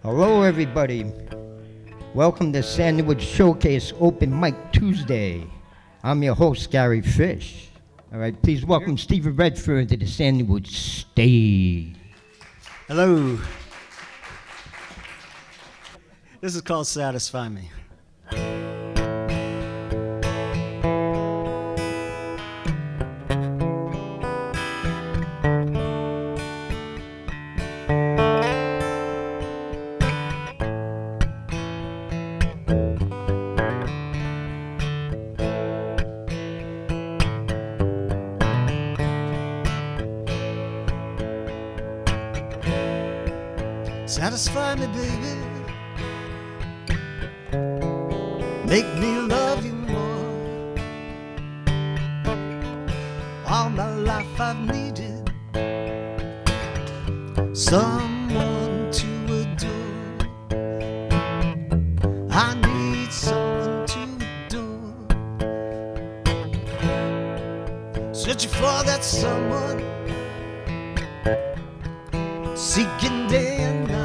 Hello, everybody. Welcome to Sandywoods Showcase Open Mic Tuesday. I'm your host, Gary Fish. All right, please welcome Stephen Redfern to the Sandywoods stage. Hello. This is called Satisfy Me. Satisfy me, baby. Make me love you more. All my life I've needed someone to adore. I need someone to adore. Searching for that someone, seeking day and night.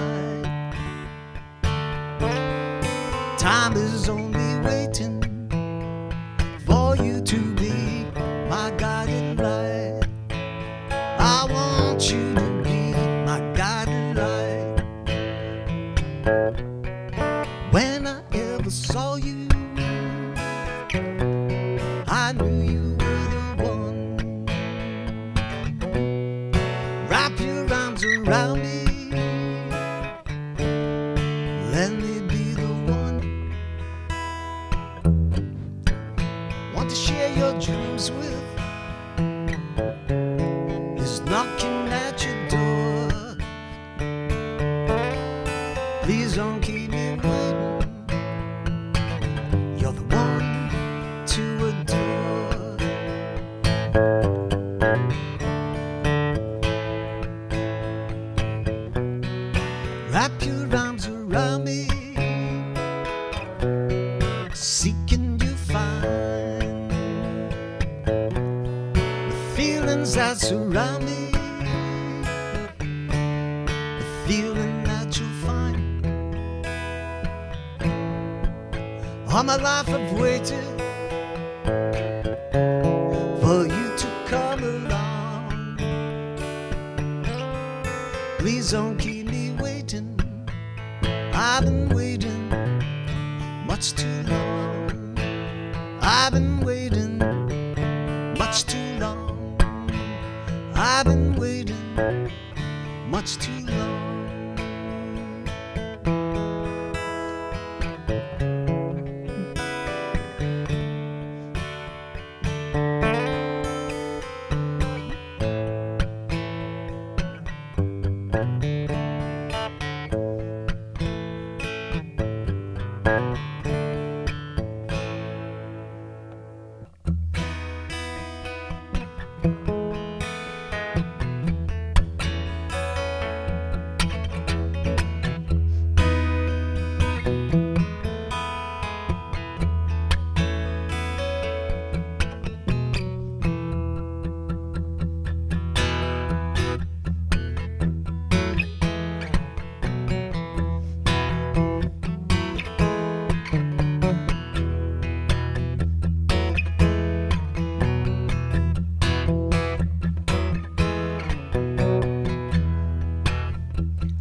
Time is only waiting for you to be my guiding light. I want you to be my guiding light. When I ever saw you, I knew you were the one. Wrap your arms around me. Let me be the one. Want to share your dreams with. Is knocking at your door. Please don't keep me waiting. You're the one to adore. Wrap your arms around me, seeking you find the feelings that surround me, the feeling that you'll find. All my life I've waited for you to come along. Please don't keep me waiting. I've been waiting much too long. I've been waiting much too long. I've been waiting much too long.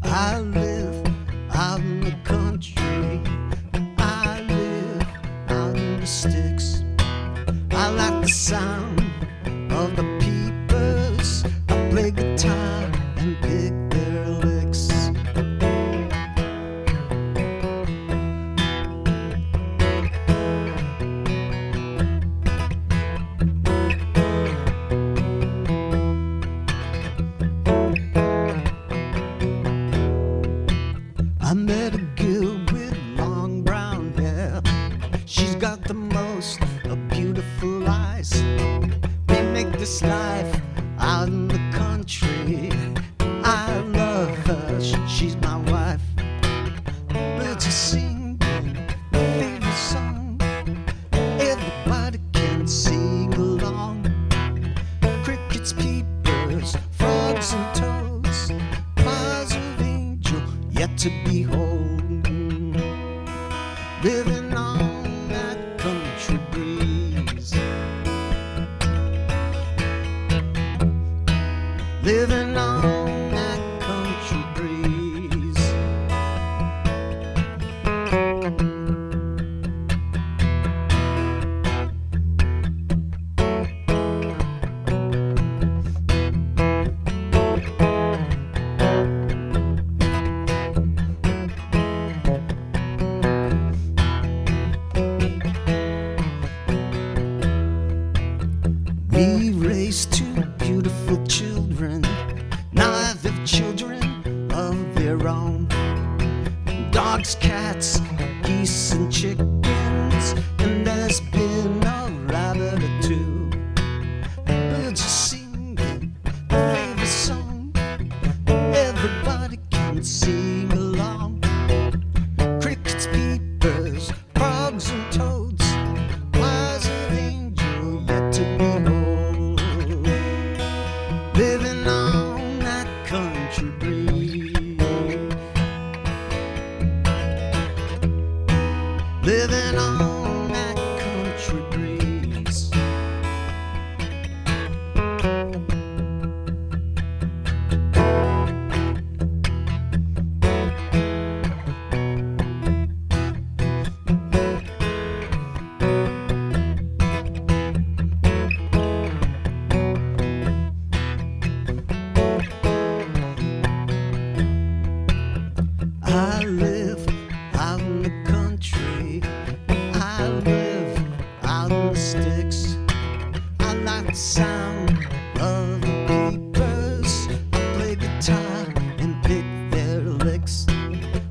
I live out in the country. I live out in the sticks. I like the sound of the peepers. I play guitar and pick their licks. I met a girl with long brown hair. She's got the most beautiful eyes. We make this life out in the country. I love her, she's my wife. Birds are singing my favorite song. Everybody can sing along. Crickets, peepers, frogs and toads, choirs of angel yet to to behold. Living on that country breeze. Living on that country breeze. We raised two beautiful children. Now they've children of their own. Dogs, cats, geese and chickens. And there's been a rabbit or two. Birds are singing their favorite song. Everybody can sing along. Crickets, peepers, frogs and toads. Choirs of angel yet to behold. Living on that country breeze. Living on that country breeze. I live out in the country. I live out in the sticks. I like the sound of the peepers. I play guitar and pick their licks.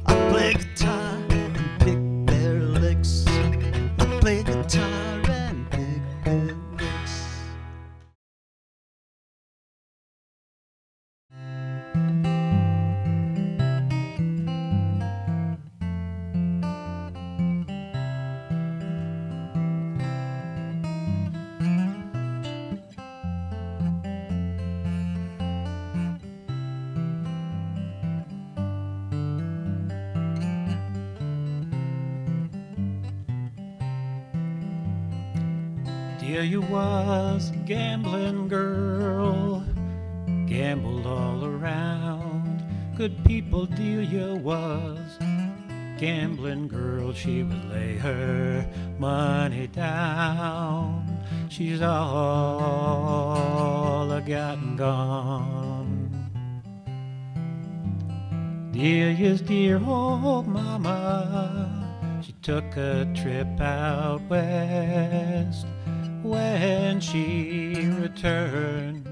I play guitar and pick their licks. I play guitar and pick their licks. Delia was a gambling girl, gambled all around. Good people, Delia was gambling girl. She would lay her money down. She's all I got and gone. Delia's dear old mama, she took a trip out west. When she returned,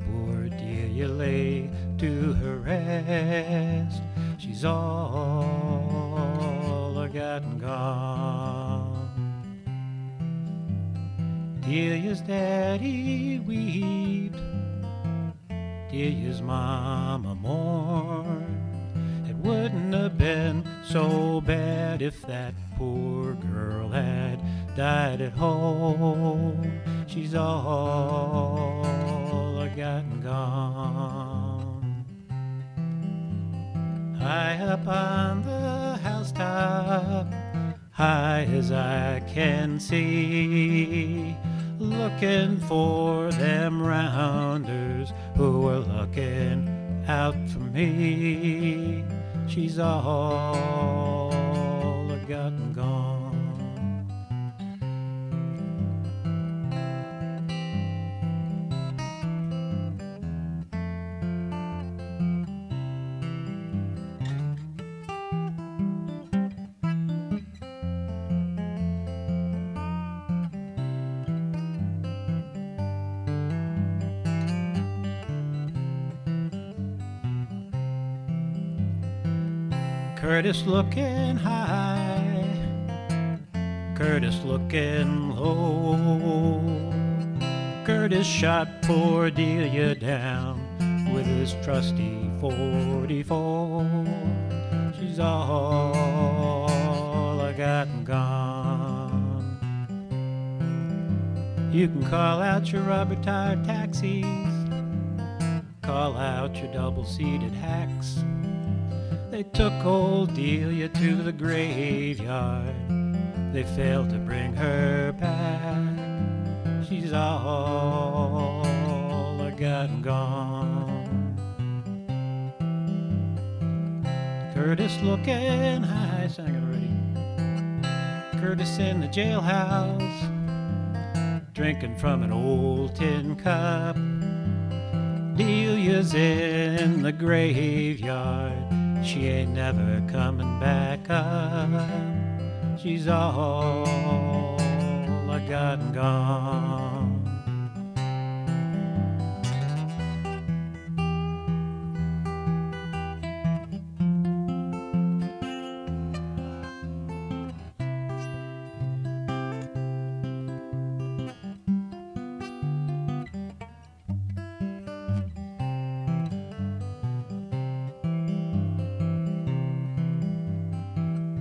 poor Delia lay to her rest. She's all I got and gone. Delia's daddy wept, Delia's mama mourned. It wouldn't have been so bad if that poor girl had died at home. She's all I got and gone. High up on the housetop, high as I can see, looking for them rounders who were looking out for me. She's all I got and gone. Curtis looking high, Curtis looking low. Curtis shot poor Delia down with his trusty 44. She's all I got and gone. You can call out your rubber-tired taxis, call out your double-seated hacks. They took old Delia to the graveyard. They failed to bring her back. She's all forgotten, gone. Curtis looking high, sang it already. Curtis in the jailhouse, drinking from an old tin cup. Delia's in the graveyard, she ain't never coming back up. She's all forgotten, gone.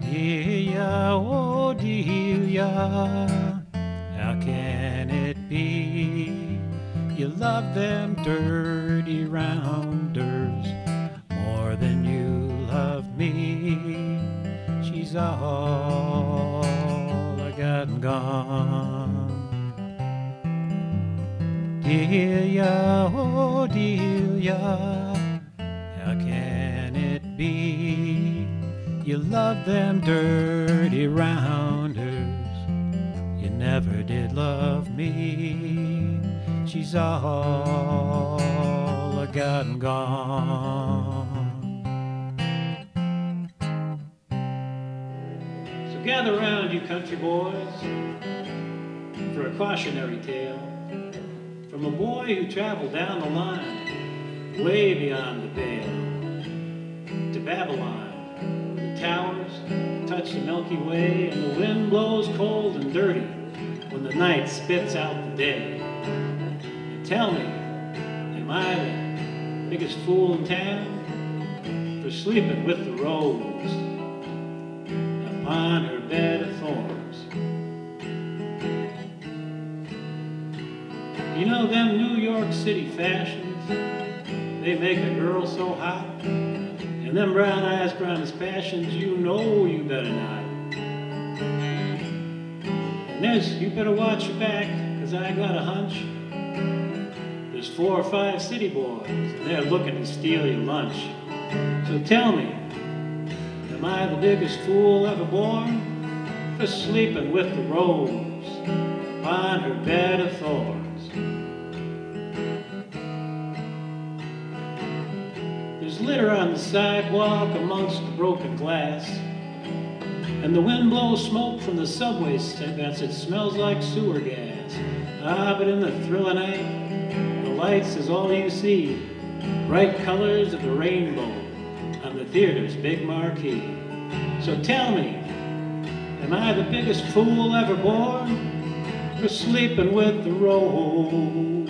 Delia, oh Delia, how can it be you love them dirty rounders more than you love me? She's all forgotten, gone. Delia, oh Delia, how can it be you love them dirty rounders, you never did love me? She's all forgotten, gone. So gather round, you country boys, for a cautionary tale from a boy who traveled down the line, way beyond the Behr, to Babylon. Towers touch the Milky Way, and the wind blows cold and dirty when the night spits out the day. And tell me, am I the biggest fool in town for sleeping with the rose upon her bed of thorns? You know them New York City fashions, they make a girl so hot. And them brown eyes, brown as passions, you know you better not. And there's, you better watch your back, cause I got a hunch. There's 4 or 5 city boys, and they're looking to steal your lunch. So tell me, am I the biggest fool ever born for sleeping with the rose upon her bed of thorns? There's litter on the sidewalk amongst the broken glass, and the wind blows smoke from the subway vents. It smells like sewer gas. Ah, but in the thrill of night, the lights is all you see, bright colors of the rainbow on the theater's big marquee. So tell me, am I the biggest fool ever born for sleeping with the rose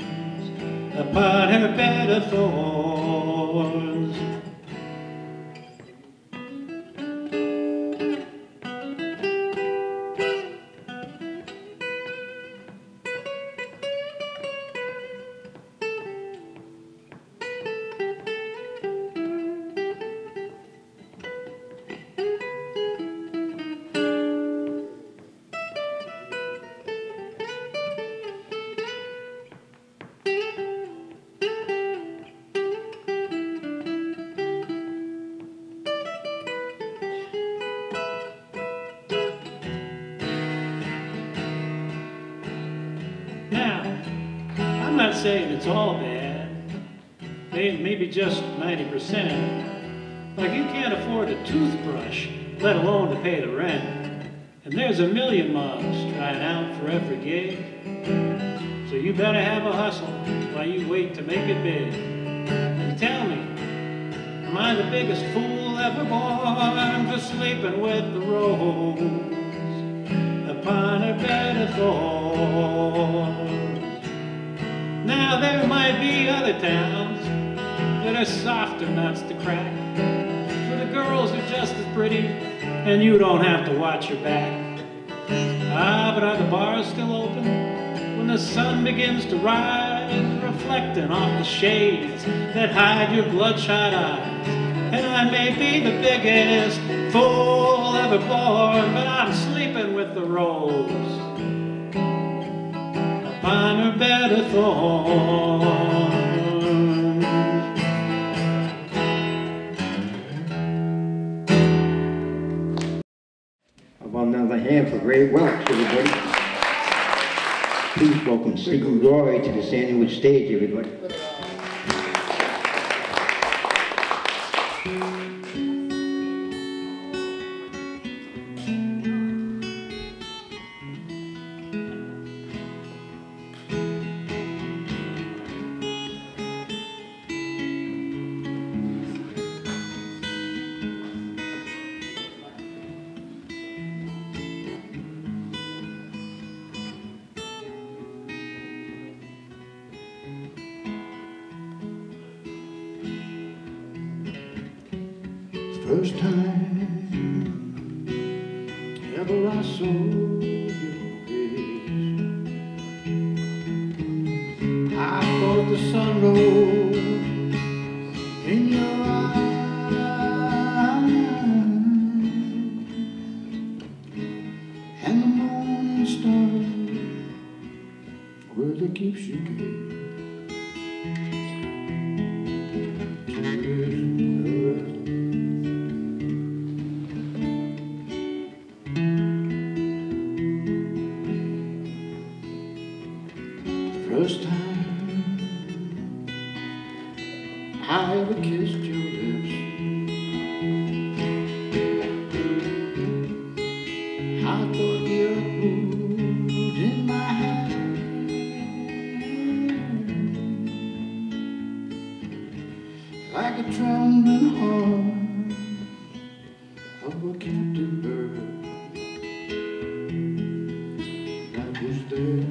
upon her bed of thorns? I'm not saying it's all bad, maybe just 90%. Like you can't afford a toothbrush, let alone to pay the rent. And there's a million mugs trying out for every gig. So you better have a hustle while you wait to make it big. And tell me, am I the biggest fool ever born for sleeping with the rose upon her bed of thorns? Now there might be other towns that are softer nuts to crack, where the girls are just as pretty and you don't have to watch your back. Ah, but are the bars still open when the sun begins to rise, reflecting off the shades that hide your bloodshot eyes? And I may be the biggest fool ever born, but I'm sleeping with the rose, a finer bed of thorns. How about another hand for Ray Welch, everybody? Please welcome Steve Roy to the Sandywoods stage, everybody. First time ever I saw your face, I thought the sun rose in your eyes, and the morning stars were the keeps you gave. First time I ever kissed your lips, I thought the earth moved in my hand, like a trembling heart of a captive bird that was there.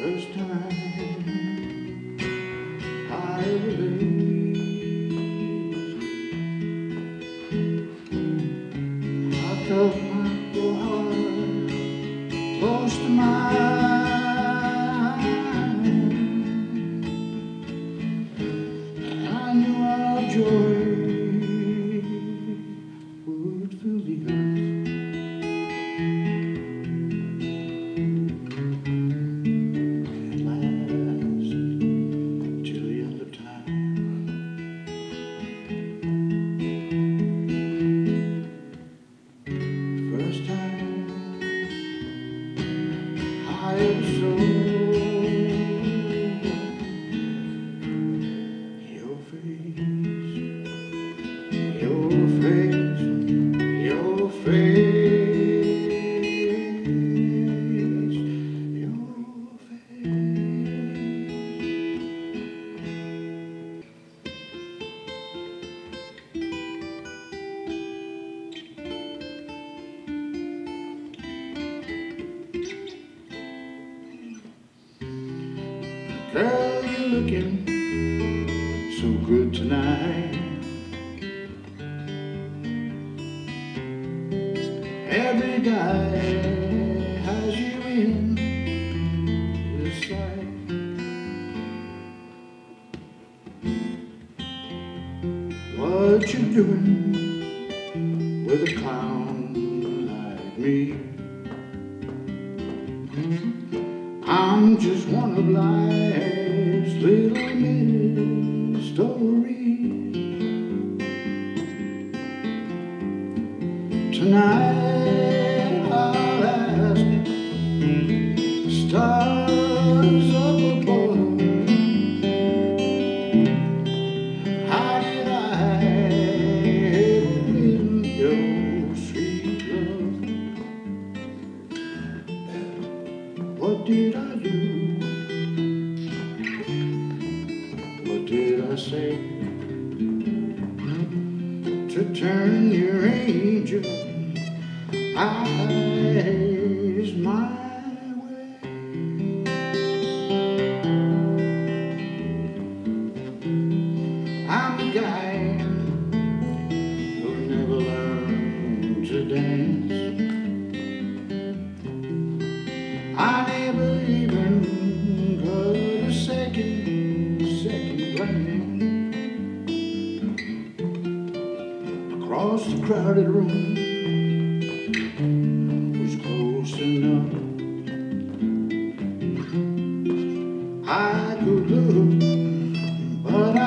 First time I ever laid, I felt your heart close to mine, and I knew our joy would fill the earth. Girl, you're looking so good tonight. Every day has you in the sight. What you doing with a clown like me? I'm just one of life's little mysteries. Tonight I'll ask the stars up above, how did I ever win your sweet love? What did I say to turn your angel eyes my way? I'm the guy who never learned to dance. I never even got a second glance. Across the crowded room was close enough. I could look, but I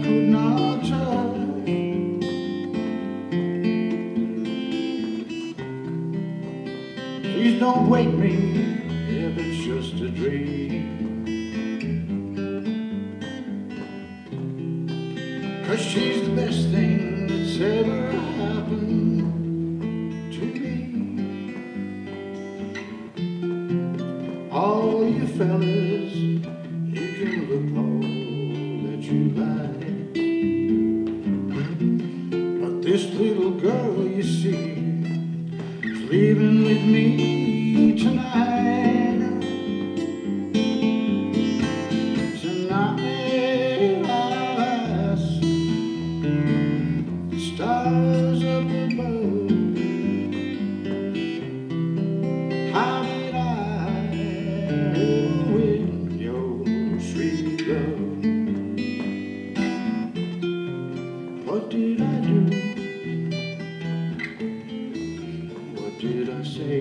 could not touch. Please don't wake me if it's just a dream, 'cause she's the best thing that's ever happened to me. All you fellas, you can look all that you like, but this little girl you see is leaving with me tonight. Tonight I'll ask the stars up above, how did I ever win your sweet love? What did I do? What did I say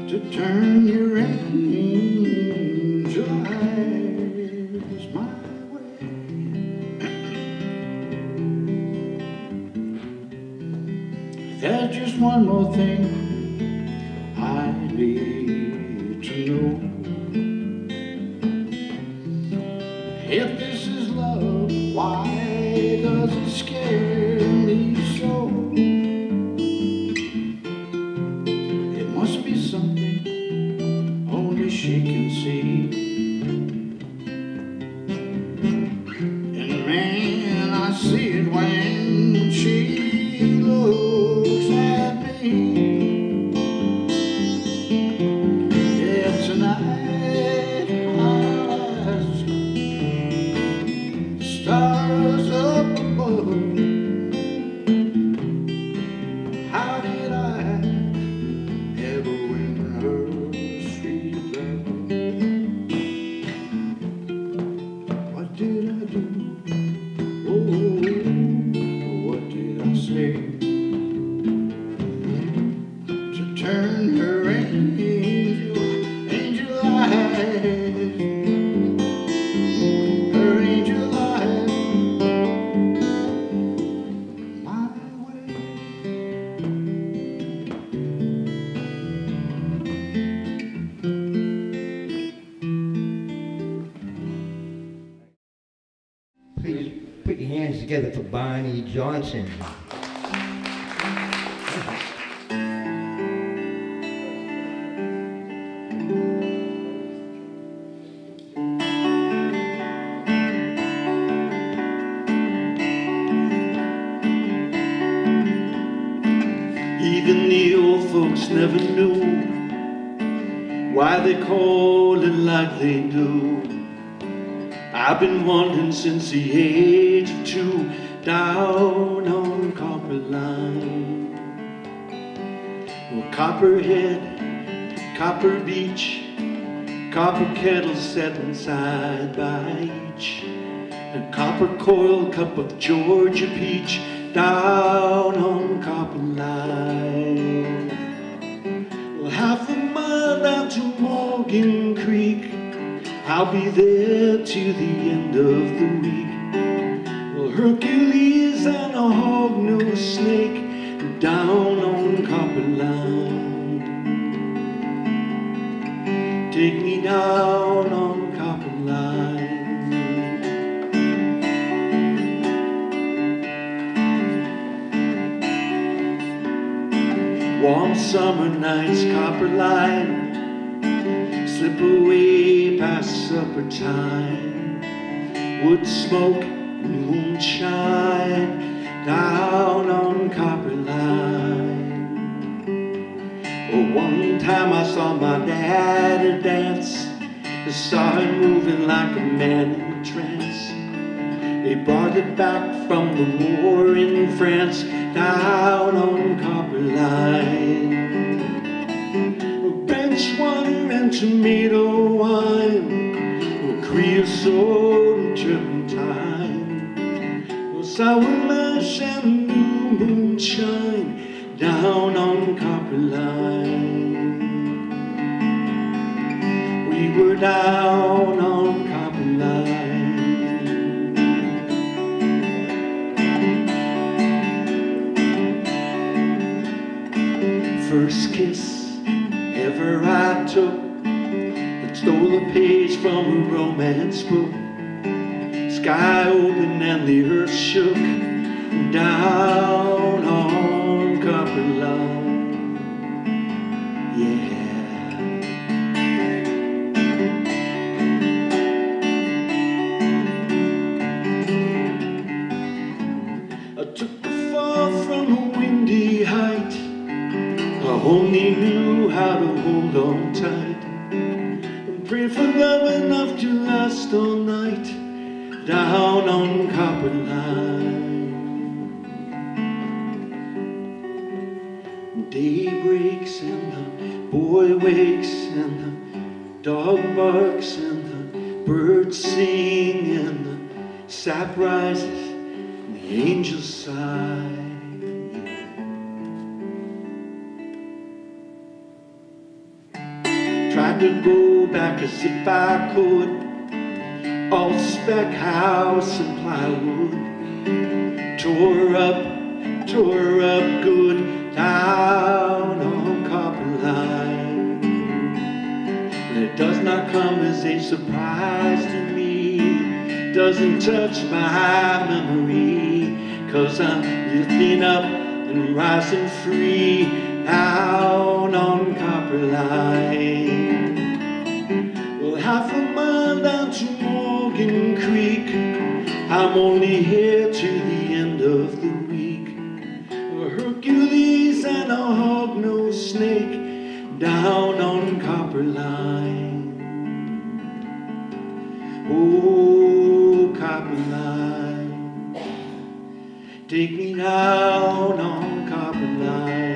to turn your angel eyes my way? There's just one more thing I need to know. If this is love, why does it scare me so? It must be something only she can see. And man, I see it when she looks at me. Yeah, tonight I'll ask the stars up above, how did I ever win her sweet love? What did I do? Oh, what did I say to turn her angel eyes, her angel eyes my way? Please put your hands together for Barney Johnson. Even the old folks never knew why they call it like they do. I've been wandering since the age of 2 down on Copper Line. Well, Copperhead, Copper Beach, copper kettles setting side by each, a copper coil cup of Georgia peach down on Copper Line. Well, half a mile down to Morgan Creek, I'll be there to the end of the week. Well, Hercules and a hog-nosed snake down on Copper Line. Take me down on Copper Line. Warm summer nights, Copper Line, slip away past past supper time, wood smoke and moonshine down on Copper Line. Oh, one time I saw my daddy dance, I saw him moving like a man in a trance. They brought it back from the war in France down on Copper Line. Bench water and tomato wine, creosote and turpentine, sour mash and new moonshine down on Copper Line. We were down on Copper Line. First kiss ever I took that stole a page from a romance book. Sky opened and the earth shook down on Copper Line. Yeah. I took a fall from a windy height. I only knew how to hold on tight and pray for love enough to last all night down on Copper Line. Day breaks and the boy wakes and the dog barks and the birds sing and the sap rises and the angels sigh. Tried to go back as if I could, all spec house and plywood, tore up good down on Copper Line. And it does not come as a surprise to me, doesn't touch my memory, 'cause I'm lifting up and rising free down on Copper Line. Well, half a mile down to Morgan Creek, I'm only here to the end of the week. A Hercules and a hog-nosed snake down on Copper Line. Oh, Copper Line, take me down on Copper Line.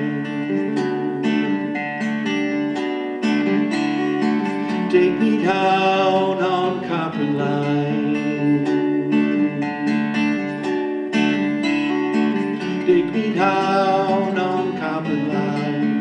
Take me down on Copper Line. Take me down on Copper Line.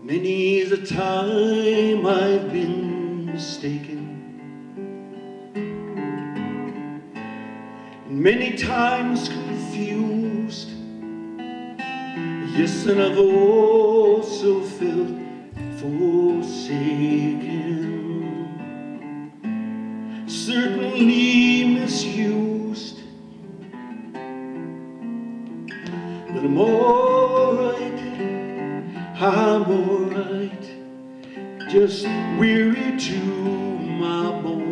Many's the time I've been mistaken, and many times confused. Yes, and I've also felt forsaken, certainly misused. But I'm alright, I'm alright, just weary to my bone.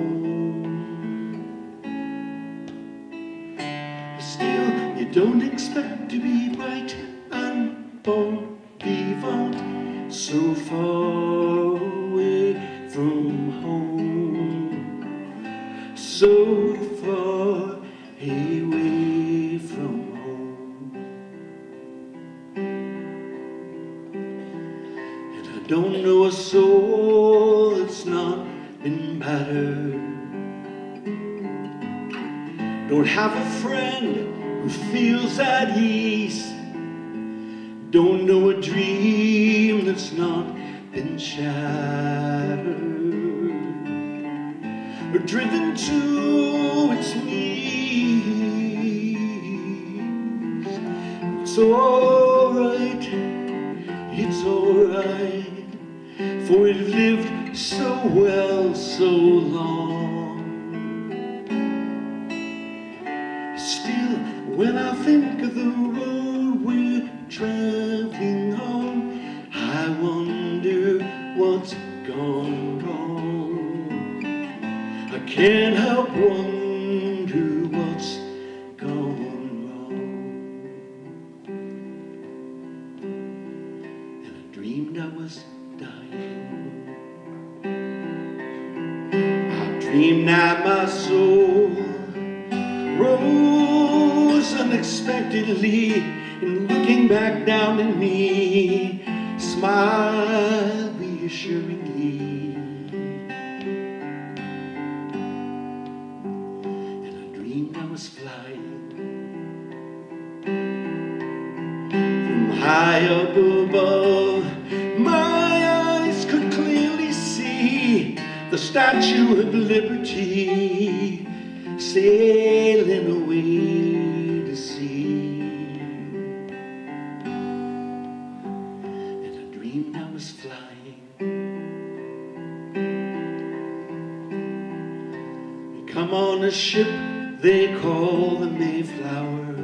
Still, you don't expect to be right and bon vivant so far away from home, so far away from home. And I don't know a soul that's not been battered, don't have a friend who feels at ease, don't know a dream that's not been shattered, or driven to its knees. It's alright, for it lived so well, so long. Still, when I think of the road we're traveling on, I wonder what's gone wrong. I can't help wonder what's gone wrong. And I dreamed I was dying. I dreamed that my soul rose unexpectedly, and looking back down at me, smiled reassuringly. And I dreamed I was flying from high up above. My eyes could clearly see the Statue of Liberty sailing away to sea. And I dreamed I was flying. We come on a ship they call the Mayflower.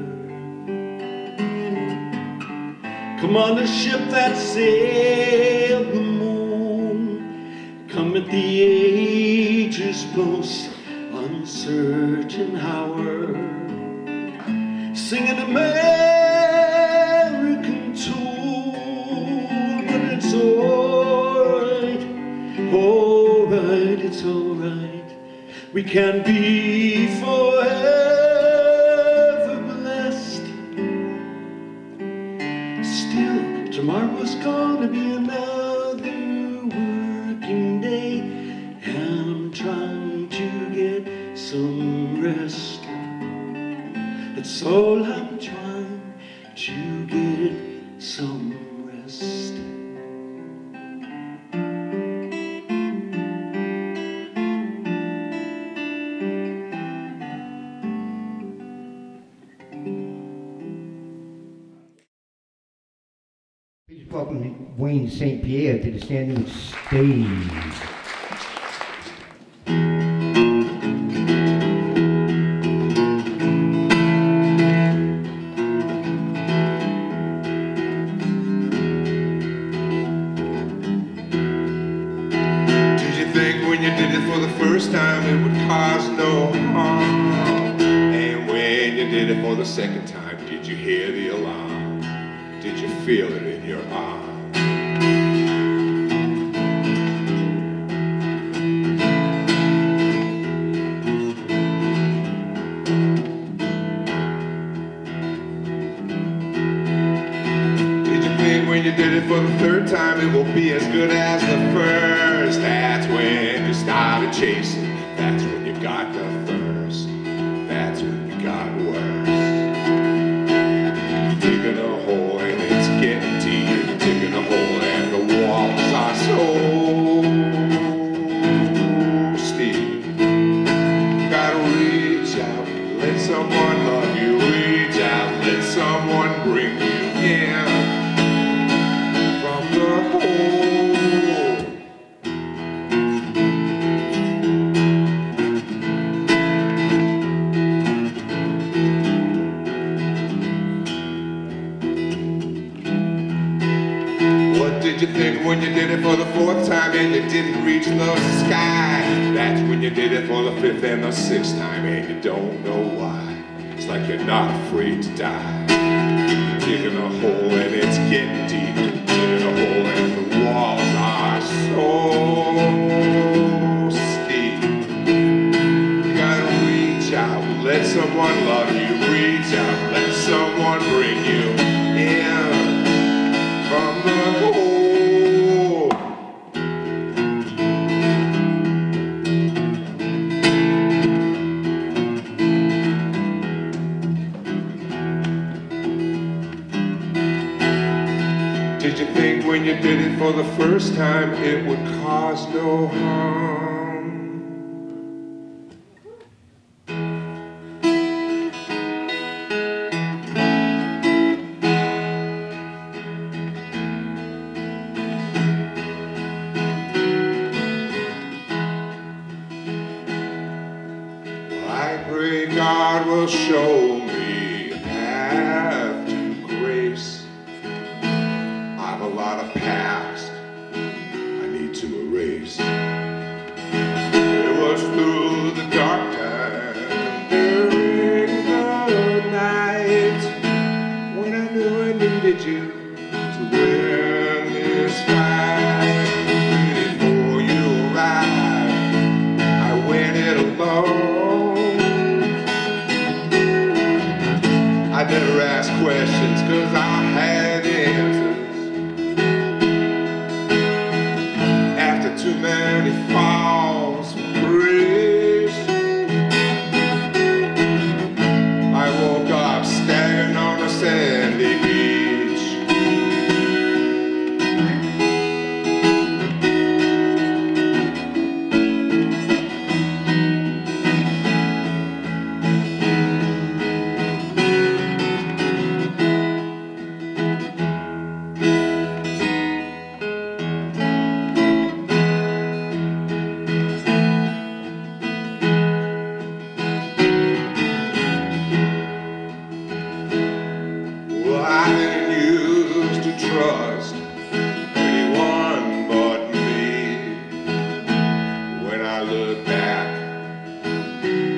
Come on a ship that sailed the moon. Come at the age's most uncertain hour, singing American tune. But it's alright, alright, it's alright. We can be forever blessed. Still, tomorrow's gonna be another working day, and I'm trying to get some rest. That's all I'm trying, to get some rest. Please welcome Wayne St. Pierre to the Sandywoods stage. Time it would cause no harm, and when you did it for the second time, did you hear the alarm? Did you feel it in your arm? Did you think when you did it for the third time it will be as good as the first? That's when you started chasing. That's when you got the thirst. That's when you got worse. Digging a hole and it's getting deep. Digging a hole and the walls are so steep. Gotta reach out, let someone love you. Reach out, let someone bring you in from the hole. Did you think when you did it for the fourth time and you didn't reach the sky? That's when you did it for the fifth and the sixth time and you don't know why. It's like you're not afraid to die. Digging a hole and it's getting deep. Digging a hole and the walls are so steep. You gotta reach out, let someone love you. Reach out, let someone bring you in from the hole. Did you think when you did it for the first time it would cause no harm? pray God will show me a path to grace. I've a lot of past I need to erase. It was through the dark time during the night when I knew I needed you to win this fight. Before you arrived, I went it alone. I never asked questions 'cause I had answers. After too many falls from grace, I woke up standing on a sandy beach. Well, I didn't used to trust anyone but me. When I look back,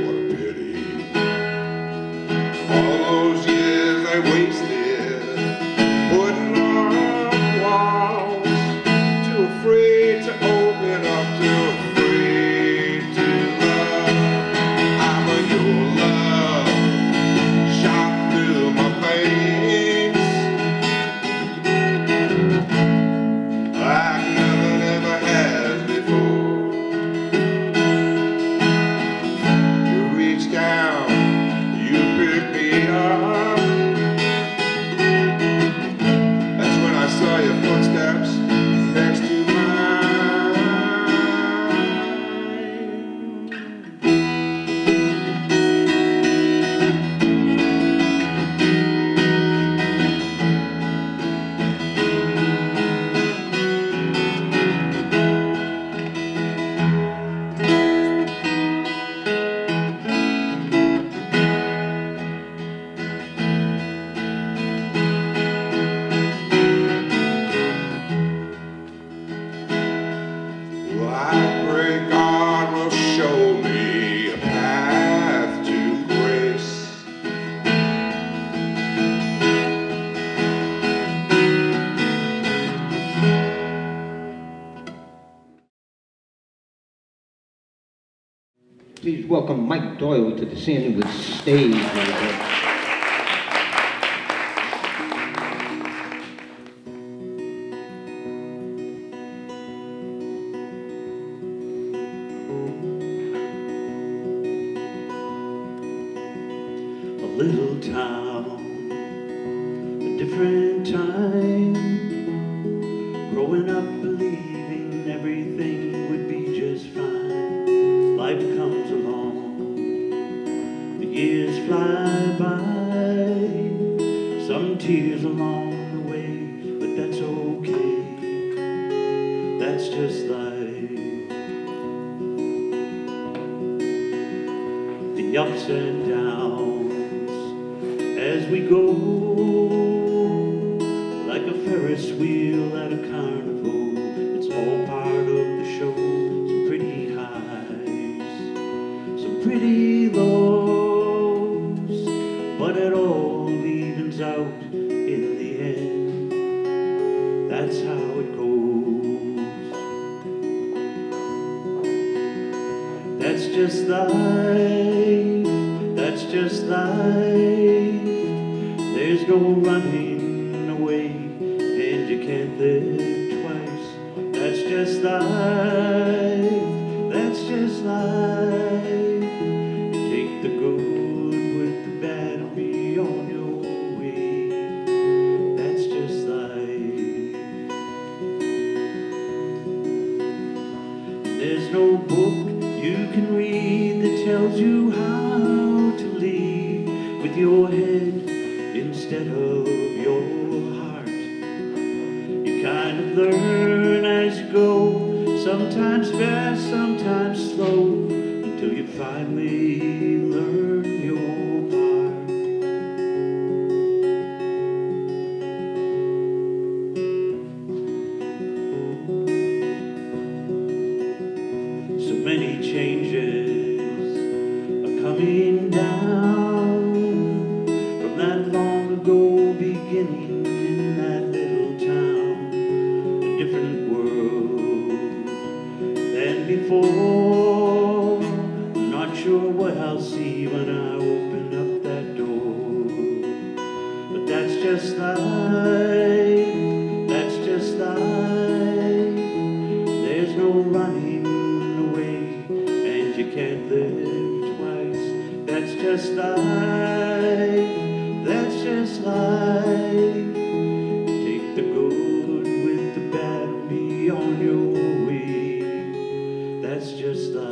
what a pity. All those years I wasted putting on walls, too afraid to open up, too afraid to love. I'm a your love shot through my veins, like nothing ever has before. You reached down, you picked me up. That's when I saw your footsteps next to mine. Well, I pray God will show me a path to grace. Please welcome Mike Doyle to the Sandywoods stage. A little town, a different time. Growing up believing everything would be just fine. Life comes along, the years fly by. Some tears along the way, but that's okay. That's just life. The ups and downs as we go, like a Ferris wheel at a carnival. It's all part of the show. Some pretty highs, some pretty lows, but it all evens out in the end. That's how it goes. That's just life. That's just life. There's no running away, and you can't live twice. That's just life. That's just life. You take the good with the bad and be on your way. That's just life. There's no book you can read that tells you how to lead with your head instead of your heart. You kind of learn as you go, sometimes fast, sometimes slow, until you finally learn many changes are coming down from that long ago beginning in that little town. A different world than before. I'm not sure what I'll see when I open up that door. But that's just life, that's just life. There's no running away, and you can't live twice. That's just life, that's just life. Take the good with the bad and be on your way. That's just life.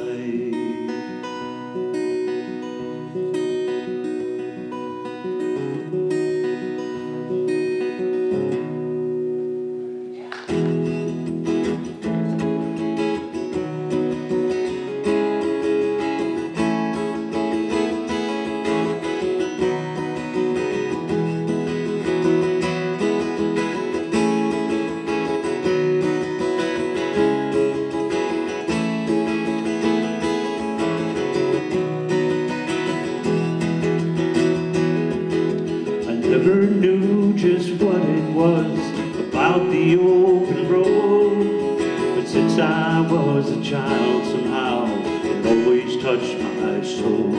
Never knew just what it was about the open road, but since I was a child somehow it always touched my soul.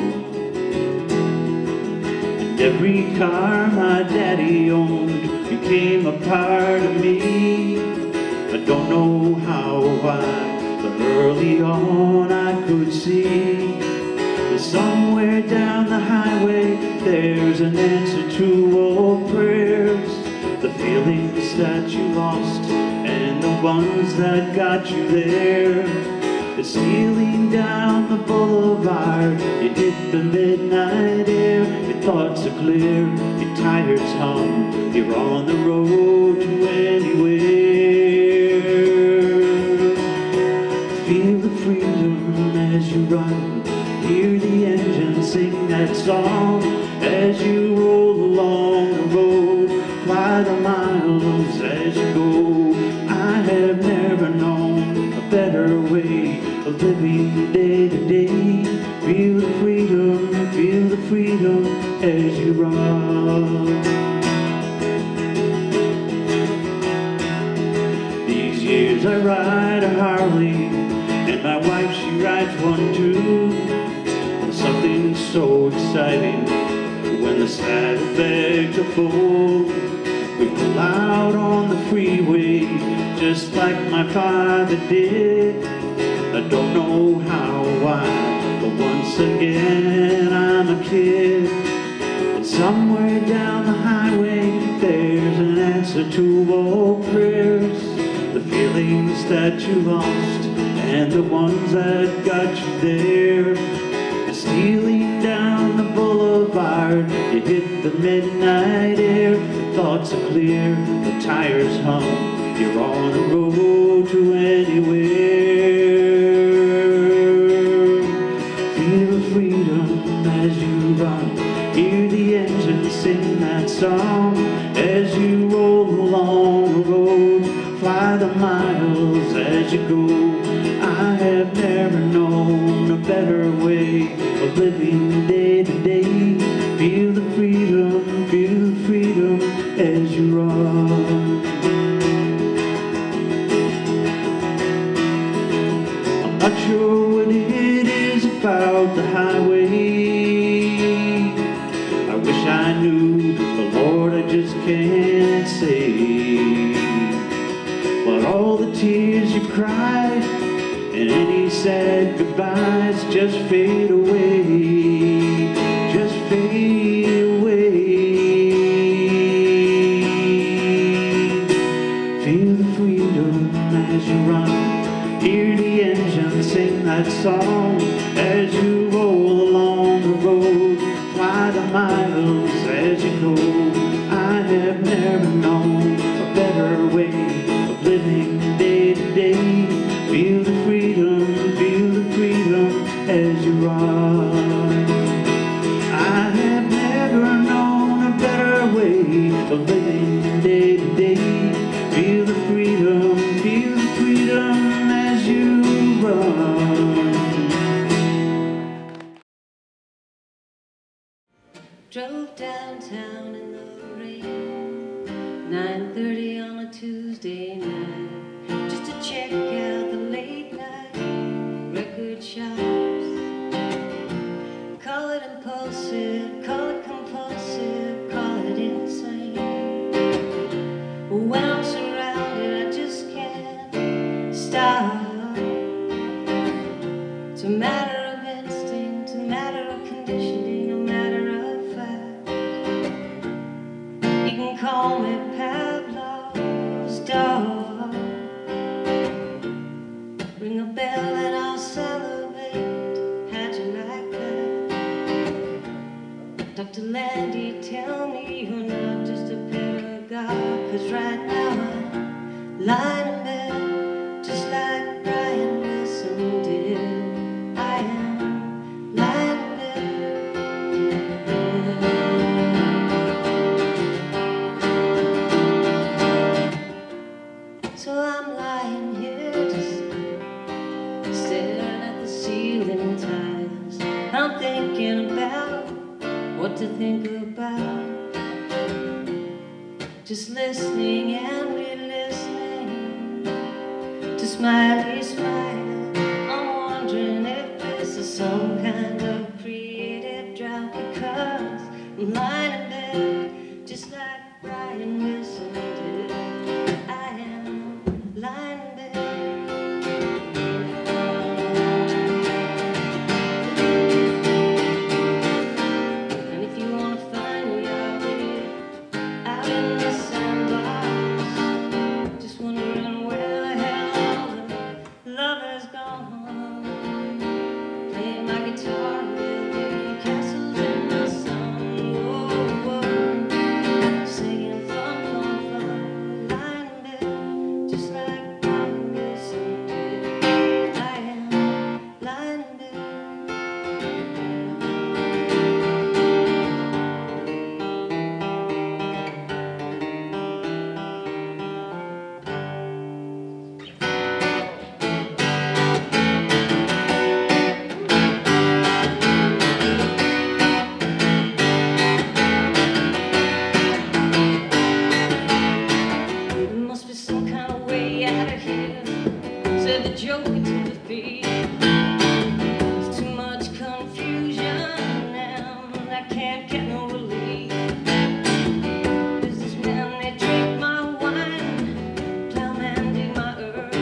And every car my daddy owned became a part of me. I don't know how or why, but early on I could see that somewhere down the highway there's an answer to all prayers. The feelings that you lost and the ones that got you there. It's stealing down the boulevard, you hit the midnight air. Your thoughts are clear, your tires hum, you're on the road to anywhere. Feel the freedom as you run, hear the engine sing that song as you roll along the road. Fly the miles as you go. I have never known a better way of living day to day. Feel the freedom as you run. These years I ride a Harley, and my wife she rides one too. Something so exciting when the saddlebags are full. We pull out on the freeway just like my father did. I don't know how or why, but once again I'm a kid. And somewhere down the highway there's an answer to all prayers. The feelings that you lost and the ones that got you there. Stealing down the boulevard, you hit the midnight air. The thoughts are clear, the tires hum, you're on the road to anywhere. Feel the freedom as you run, hear the engine sing that song as you roll along the road. Fly the miles as you go. I have never known a better way of living day to day. Feel the freedom as you run. I'm not sure what it is about the highway. I wish I knew, but Lord, I just can't say. But all the tears you cried and any sad goodbyes just fade away, just fade away. Feel the freedom as you run, hear the engine sing that song as you roll along the road. Fly the miles as you go. I have never known a better way of living day to day. Feel the freedom as you run. I have never known a better way of living day to day. Feel the freedom as you run. Drove downtown in the rain, 9:30 on a Tuesday night, just to check out the late night record shops. Call it impulsive, call it compulsive, call it insane. When I'm surrounded, I just can't stop. It's a matter of instinct, a matter of conditioning, a matter of fact. You can call me Pavlov's dog. Ring a bell and I'll salivate. How'd you like that? Dr. Landy, tell me you're not just a pedagogue, 'cause right now I'm lying in bed, just like Brian Wilson did. I am lying in bed. So I'm lying here just staring at the ceiling tiles. I'm thinking about what to think about. Just listening and re-listening to Smiley Smile. I'm wondering if this is some kind of creative drought, because I'm lying in bed just like Brian Wilson did. I am lying in bed. And if you want to find me, I'll be out in the sandbox, just wondering where the hell all the lovers gone. Playing my guitar, building castles in the sun. Whoa, whoa, singing fun, fun, fun, lying in bed, just like Brian Wilson did. I am lying in bed. There must be some kind of way out of here, said the joker to the thief. There's too much confusion and I can't get no relief. Businessmen, they drink my wine, plowmen dig my earth.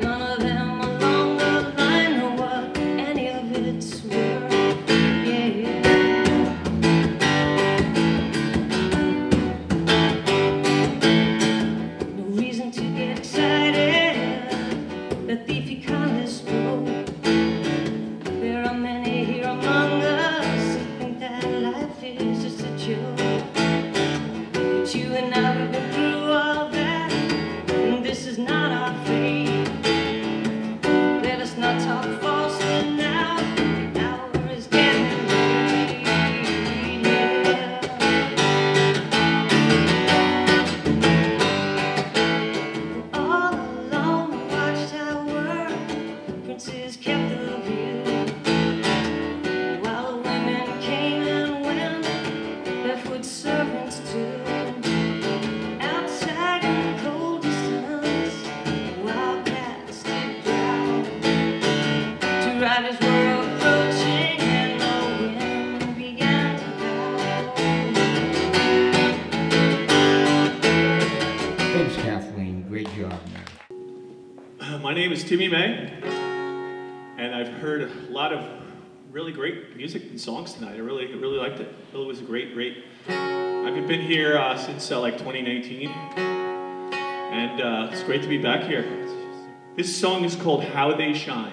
None of them along the line know what any of it's worth. Yeah. No reason to get excited. The thief economist spoke. There are many here among us who think that life is just a joke. But you and I, we've been through all that, and this is not our fate. Let us not talk falsely now. The hour is getting late. All along the watchtower, princes kept the view, while the women came and went, barefoot servants too. Outside in the cold distance, wildcats did growl. Two riders were approaching and the wind began to howl. Thanks, Kathleen. Great job, man. My name is Timmy May, and I've heard a lot of really great music and songs tonight. I really liked it. It was a great. I've been here since like 2019, and it's great to be back here. This song is called How They Shine.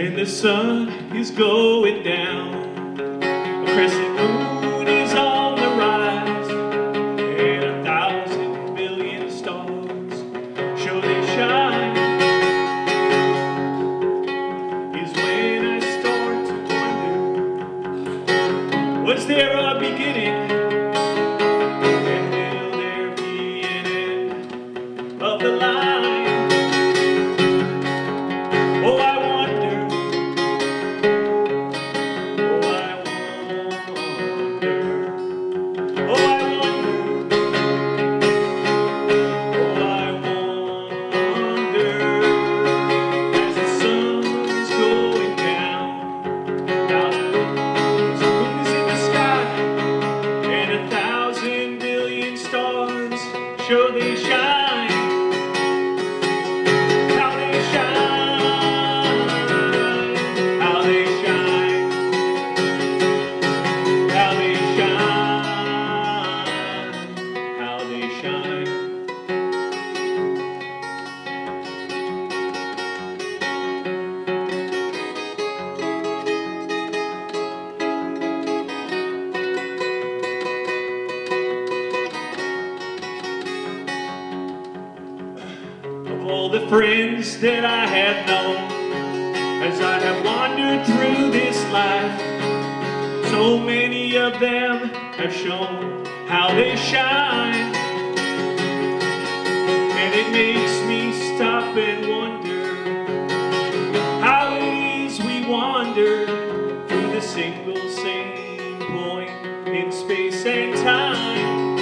and the sun is going down. A crescent moon is on the rise, and 1,000 billion stars show they shine. Is when I start to wonder, was there a beginning? And will there be an end of the line? Oh, I wonder. Oh, I wonder. Oh, I wonder. Oh, I wonder. As the sun is going down, now the moon is in the sky, and 1,000 billion stars show they shine. How they shine. How they shine. How they shine. How they shine. Of all the friends that I have known, as I have wandered through this life, so many of them have shown how they shine. And it makes me stop and wonder how it is we wander through the single same point in space and time.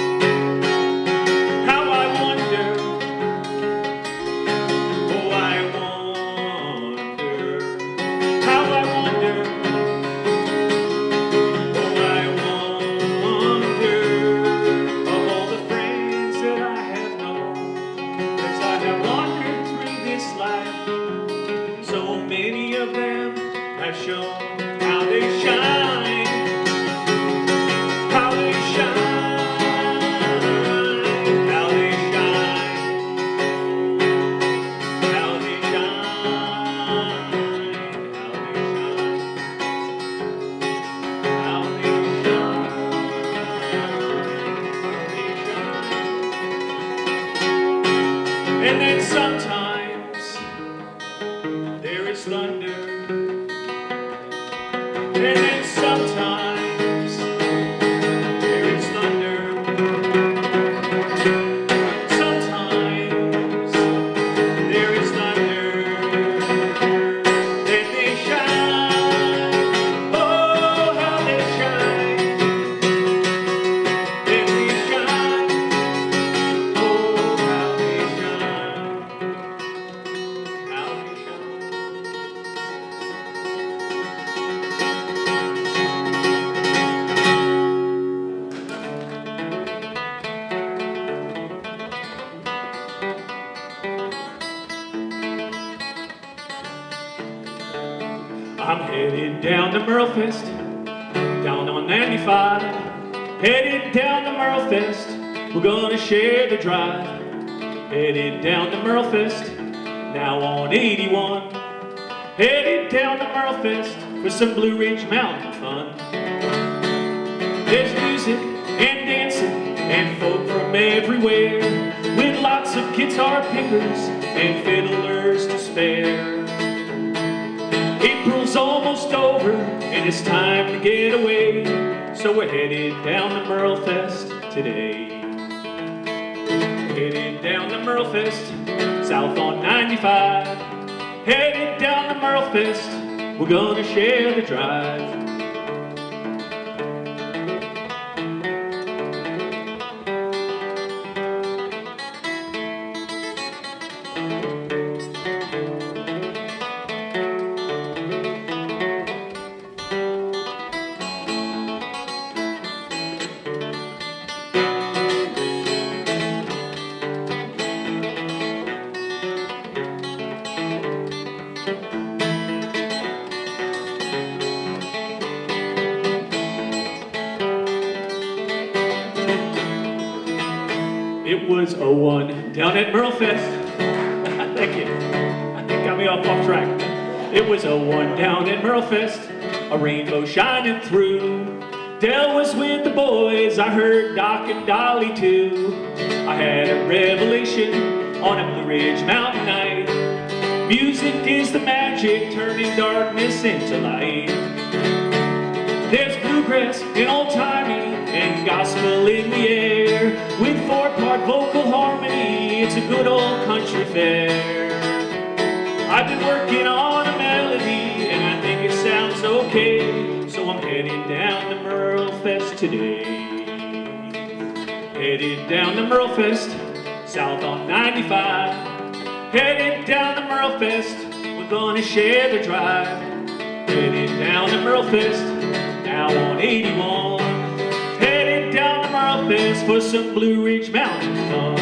How I wonder. Oh, I wonder. How I wonder. Oh, I wonder. Of all the friends that I have known, as I have wandered through this life, so many of them have shown how they shine. How they shine. How they shine. How they shine. How they shine. How they shine. And then sometimes there is thunder. And then sometimes there is thunder. Sometimes there is thunder. Then they shine. Oh, how they shine. Then they shine. Oh, how they shine. How they shine. I'm headed down to Merlefest, down on 95. Headed down to Merlefest, we're gonna share the drive. Headed down to Merlefest, now on 81. Headed down to Merlefest for some Blue Ridge Mountain fun. There's music and dancing and folk from everywhere, with lots of guitar pickers and fiddlers to spare. April's almost over and it's time to get away, so we're headed down to Merlefest today. Headed down to Merlefest, south on 95. Headed down to Merlefest, we're gonna share the drive. It was 01 down at Merlefest. Thank you. I think got me off track. It was a one down at Merlefest, a rainbow shining through. Dell was with the boys, I heard Doc and Dolly too. I had a revelation on a Blue Ridge mountain night. Music is the magic, turning darkness into light. There's bluegrass and old-timey and gospel in the air. With four-part vocal harmony, it's a good old country fair. I've been working on a melody and I think it sounds okay. So I'm headed down to Merlefest today. Headed down to Merlefest, south on 95. Headed down to Merlefest, we're gonna share the drive. Headed down to Merlefest, now on 81. Headed down to Merlefest for some Blue Ridge Mountain fun.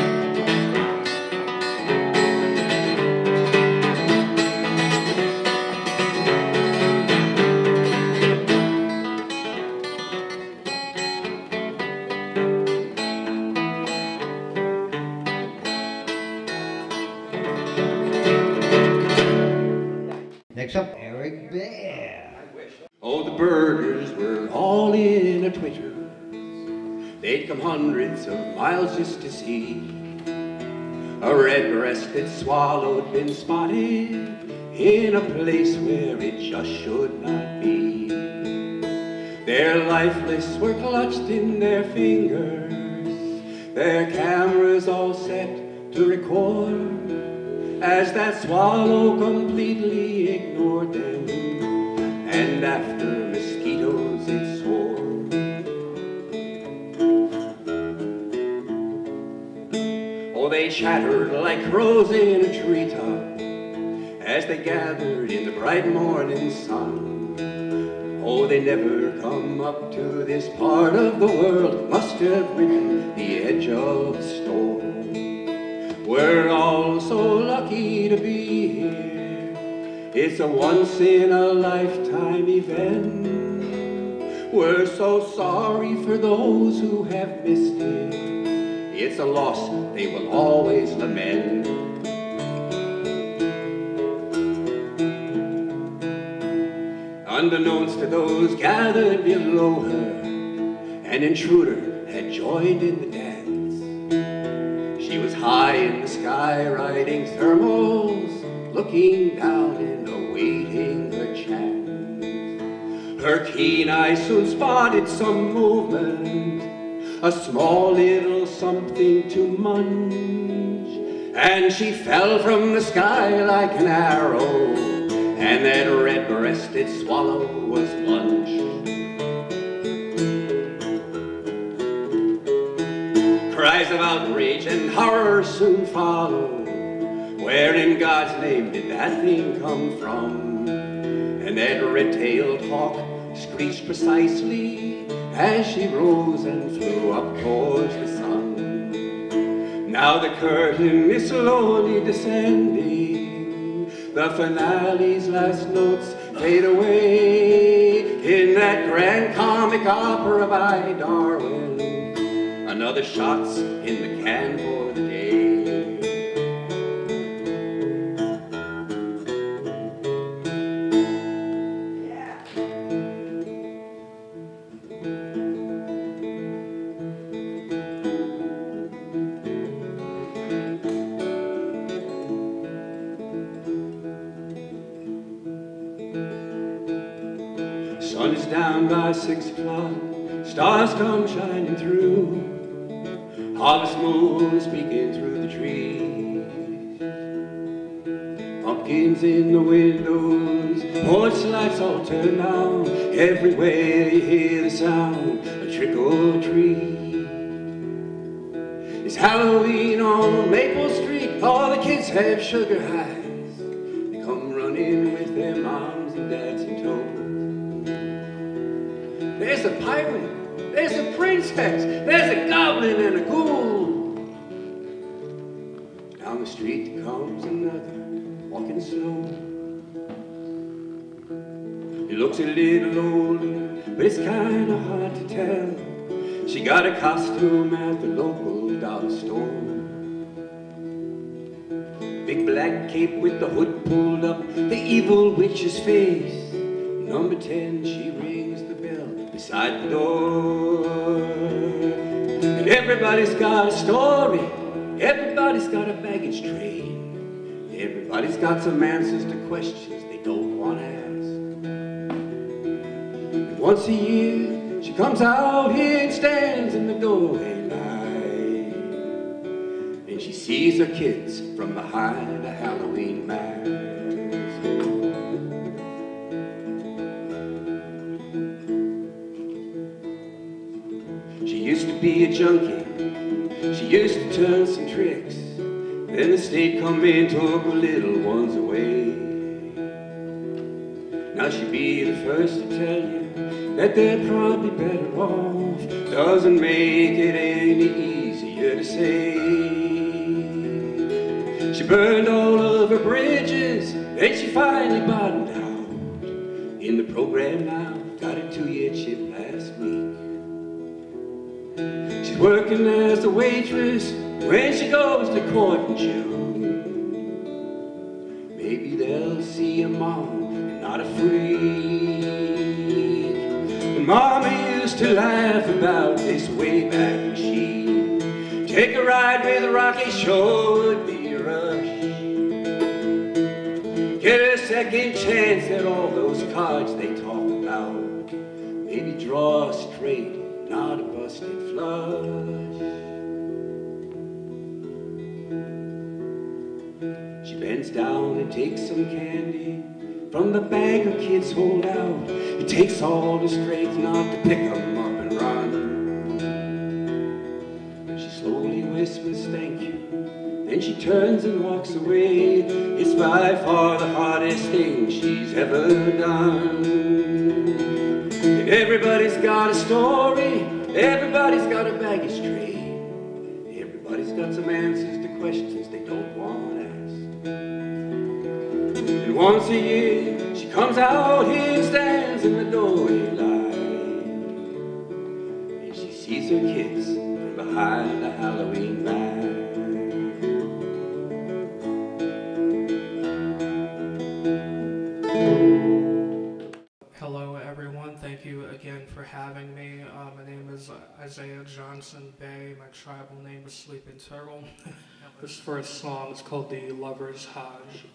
Next up, Eric Behr. Oh, the burgers were all in a twitter. They'd come hundreds of miles just to see a red-breasted swallow had been spotted in a place where it just should not be. Their lifeless were clutched in their fingers, their cameras all set to record as that swallow completely ignored them, and after mosquitoes it soared. Oh, they chattered like crows in a treetop as they gathered in the bright morning sun. Oh, they never come up to this part of the world, must have ridden the edge of a storm. We're all so lucky to be here. It's a once-in-a-lifetime event. We're so sorry for those who have missed it. It's a loss they will always lament. Unbeknownst to those gathered below her, an intruder had joined in the dance. She was high in the sky riding thermals, looking down and awaiting her chance. Her keen eye soon spotted some movement, a small little something to munch, and she fell from the sky like an arrow, and that red-breasted swallow was lunched. Cries of outrage and horror soon follow. Where in God's name did that thing come from? And that red-tailed hawk screeched precisely as she rose and flew up towards the sun. Now the curtain is slowly descending, the finale's last notes fade away in that grand comic opera by Darwin. Another shot's in the can for the day. Sun is down by 6 o'clock, stars come shining through. Harvest moon speaking through the trees. Pumpkins in the windows, porch lights all turned down. Everywhere you hear the sound, a trick or treat. It's Halloween on Maple Street, all the kids have sugar highs. They come running with their moms and dads in tow. There's a pirate, there's a princess, there's a goblin and a ghoul. Down the street comes another, walking slow. He looks a little older, but it's kinda hard to tell. She got a costume at the local dollar store. big black cape with the hood pulled up, the evil witch's face. Number 10, she rings the bell beside the door. And everybody's got a story, everybody's got a baggage train, everybody's got some answers to questions they don't want to ask. And once a year, she comes out here and stands in the doorway line, and she sees her kids from behind a Halloween mask. She used to be a junkie, she used to turn some tricks, then the state come in, took her little ones away. Now she'd be the first to tell you that they're probably better off, doesn't make it any easier to say. She burned all of her bridges, then she finally bottomed out. In the program now, got a 2-year chip last week. She's working as a waitress when she goes to court in June. Maybe they'll see a mom and not a freak. And Mama used to laugh about this way back machine. Take a ride with a Rocky, sure would be a rush. Get a second chance at all those cards they talk about. Maybe draw straight, not a busted flush. She bends down and takes some candy from the bag her kids hold out. It takes all the strength not to pick 'em up and run. She slowly whispers thank you, then she turns and walks away. It's by far the hardest thing she's ever done. And everybody's got a story, everybody's got a baggage train, everybody's got some answers to questions they don't want to ask. And once a year, she comes out here and stands in the doorway line, and she sees her kids from behind a Halloween mask. Hello everyone, thank you again for having me. My name is Johnson Bey, my tribal name is Sleeping Turtle. This first song is called The Lover's Hajj.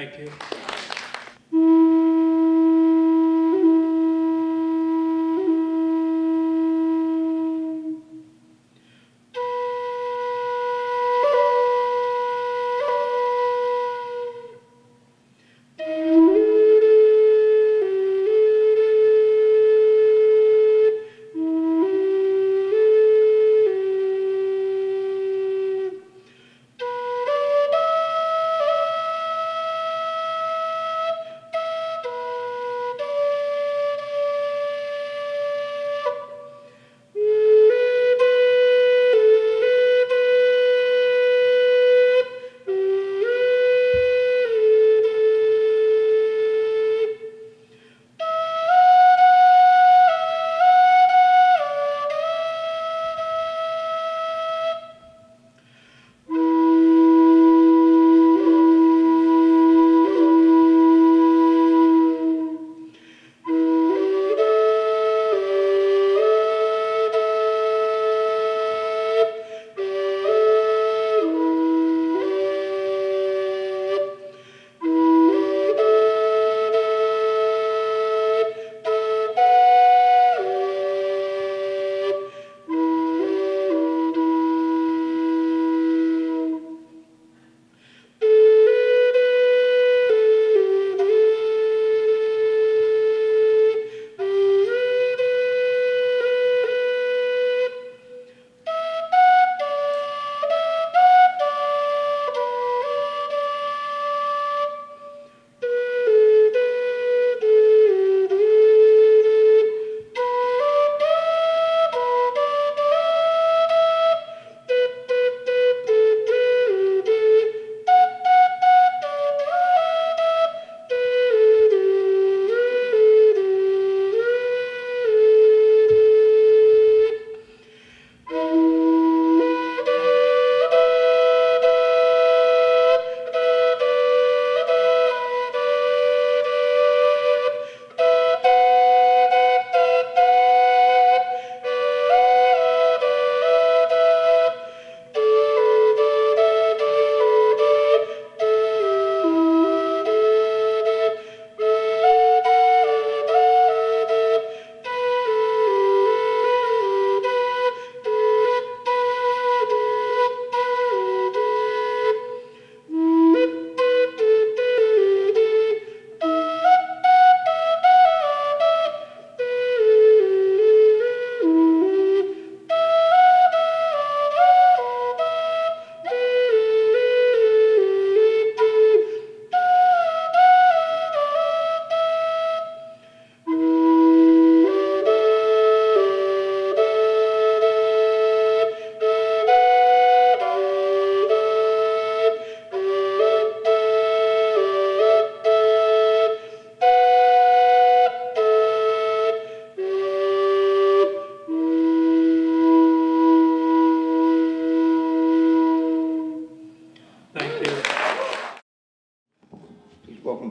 Thank you.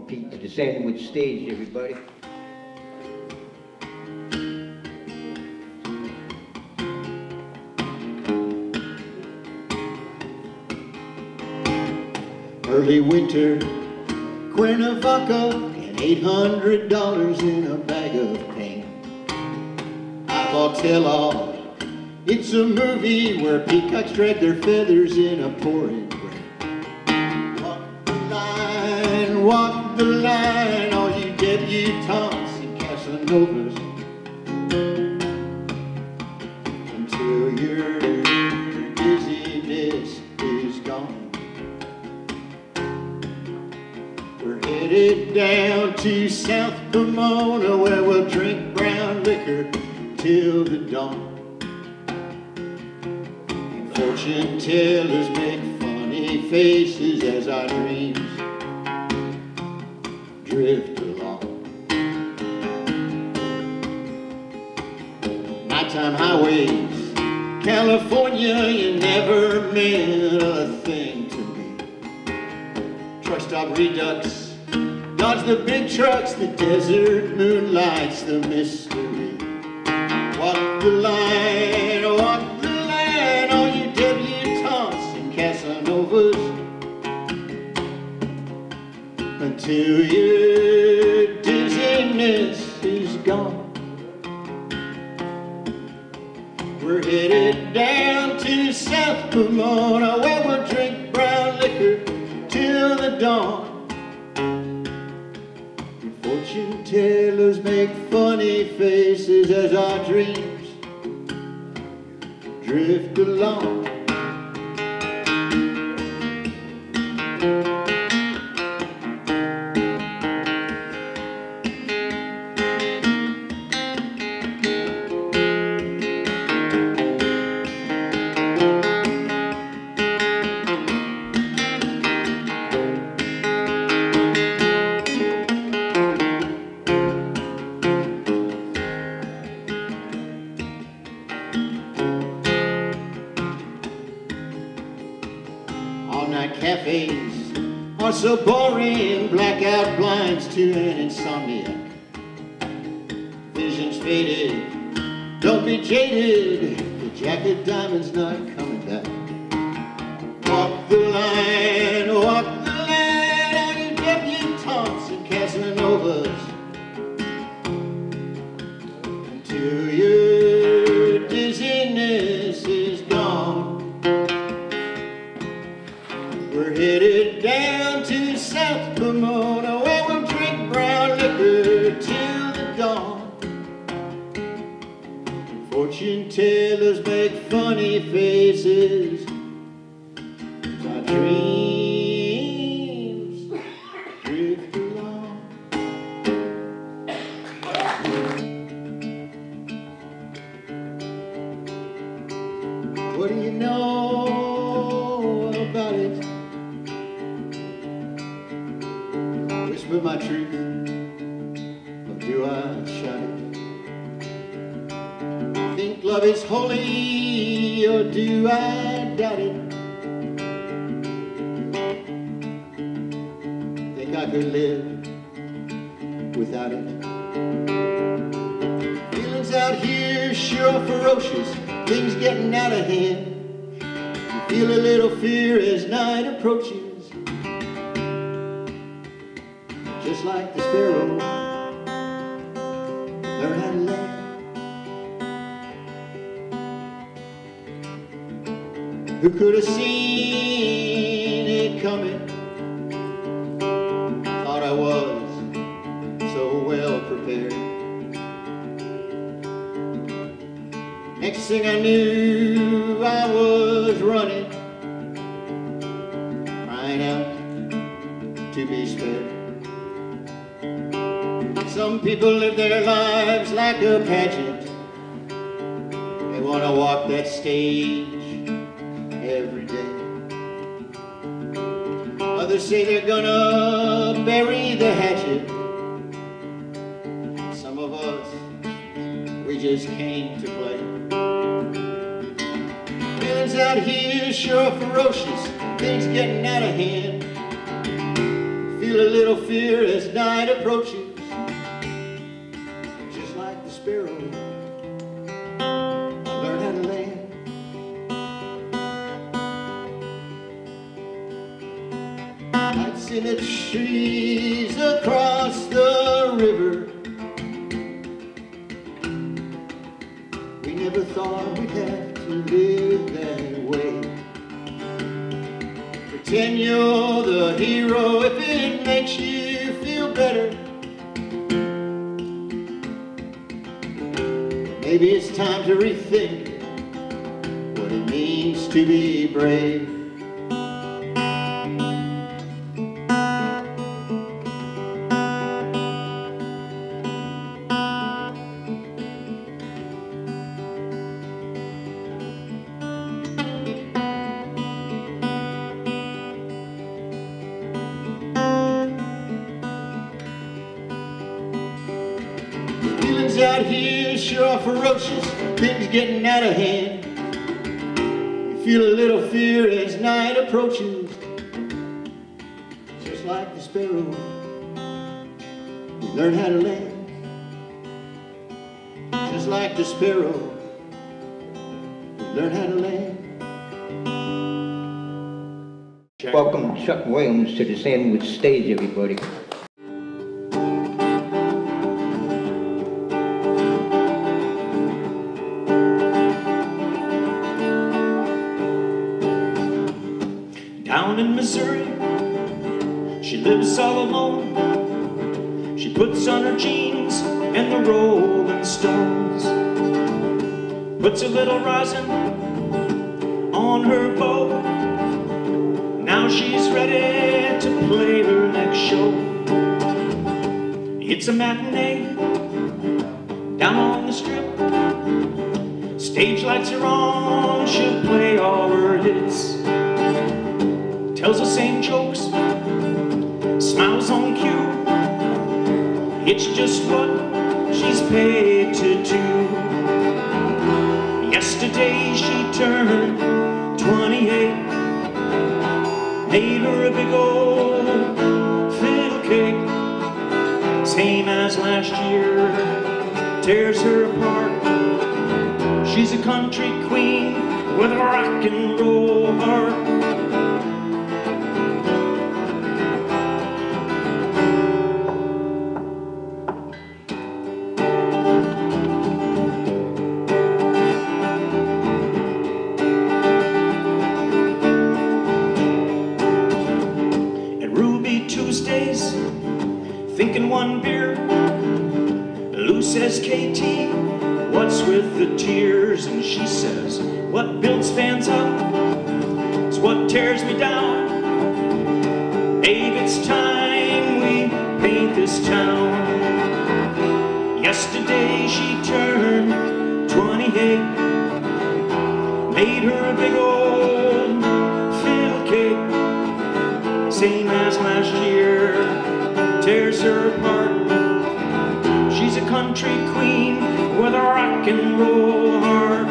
Pete to the Sandywoods stage, everybody. Early winter, Cuernavaca, and $800 in a bag of paint. I bought tell-all. It's a movie where peacocks drag their feathers in a pouring rain. Walk the line, all you debutantes and Casanovas, until your dizziness is gone. We're headed down to South Pomona, where we'll drink brown liquor till the dawn. And fortune tellers make funny faces as our dreams drift along. Nighttime highways, California, you never meant a thing to me. Truck stop redux, dodge the big trucks, the desert moonlights, the mystery. Walk the line, all you debutantes and Casanovas, until your dizziness is gone. We're headed down to South Pomona, where we'll drink brown liquor till the dawn. Fortune tellers make funny faces as our dreams drift along. Cafes are so boring, blackout blinds to an insomniac. Vision's faded, don't be jaded, the Jack of Diamonds not coming back. Walk the line on you debutantes and Casanovas, until your dizziness is gone. We're headed down to South Pomona, where we'll drink brown liquor till the dawn. Fortune tellers make funny faces, our dreams drift along. What do you know about it? Whisper my truth, or do I shout it? Think love is holy, or do I doubt it? Think I could live without it? Feelings out here sure are ferocious, things getting out of hand. You feel a little fear as night approaches. Just like the sparrow, learn how to land. Who could have seen it coming? Thought I was so well prepared. Next thing I knew, I was running, crying out to be spared. Some people live their lives like a pageant. They want to walk that stage every day. Others say they're gonna bury the hatchet. Some of us, we just came to play. Feelings out here sure are ferocious, things getting out of hand. Feel a little fear as night approaches. Sparrow, I learned how to land. Lights in the trees across the river. We never thought we'd have to live that way. Pretend you're the hero if it makes you feel better. Maybe it's time to rethink what it means to be brave. Feelings out here sure are ferocious, things getting out of hand. You feel a little fear as night approaches. Just like the sparrow, we learn how to land. Just like the sparrow, we learn how to land. Welcome Chuck Williams to the Sandwich stage, everybody. lives all alone. She puts on her jeans and the Rolling Stones, puts a little rosin on her bow. Now she's ready to play her next show. It's a matinee down on the strip. Stage lights are on, she'll play all her hits. Tells the same jokes, smiles on cue. It's just what she's paid to do. Yesterday she turned 28, made her a big old fiddle cake. Same as last year, tears her apart. She's a country queen with a rock and roll heart. Tuesdays, thinking one beer. Lou says, KT, what's with the tears? And she says, what builds fans up is what tears me down. Babe, it's time we paint this town. Yesterday she turned 28, made her a big old fiddle cake. Same as last year, tears her apart. She's a country queen with a rock and roll heart.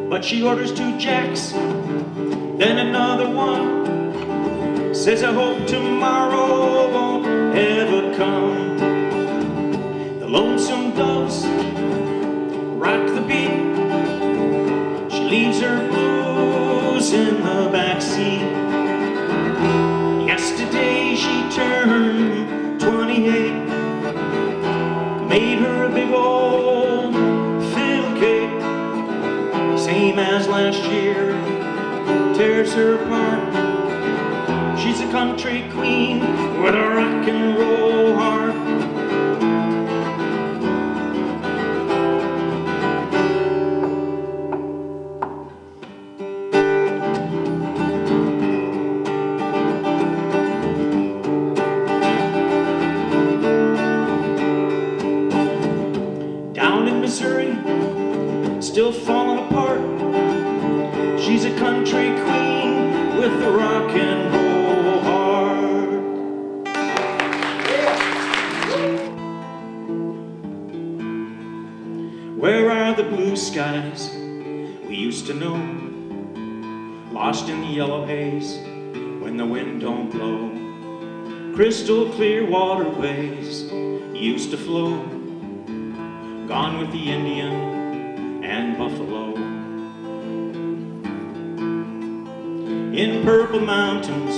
But she orders 2 jacks, then another one. Says, I hope tomorrow won't ever come. The lonesome doves rock the beat. Leaves her blues in the backseat. Yesterday she turned 28, made her a big old fiddle cake. Same as last year, tears her apart. She's a country queen with a rock and roll heart. Still falling apart. She's a country queen with the rock and roll heart. Where are the blue skies we used to know? Lost in the yellow haze when the wind don't blow. Crystal clear waterways used to flow. Gone with the Indian and buffalo. In purple mountains,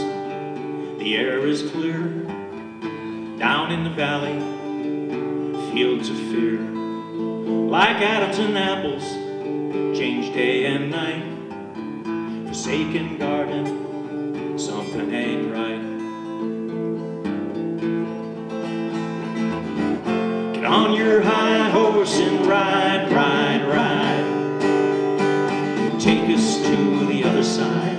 the air is clear. Down in the valley, fields of fear. Like Adams and apples, change day and night. Forsaken garden, something ain't right. Get on your high horse and ride, ride, ride. Take us to the other side.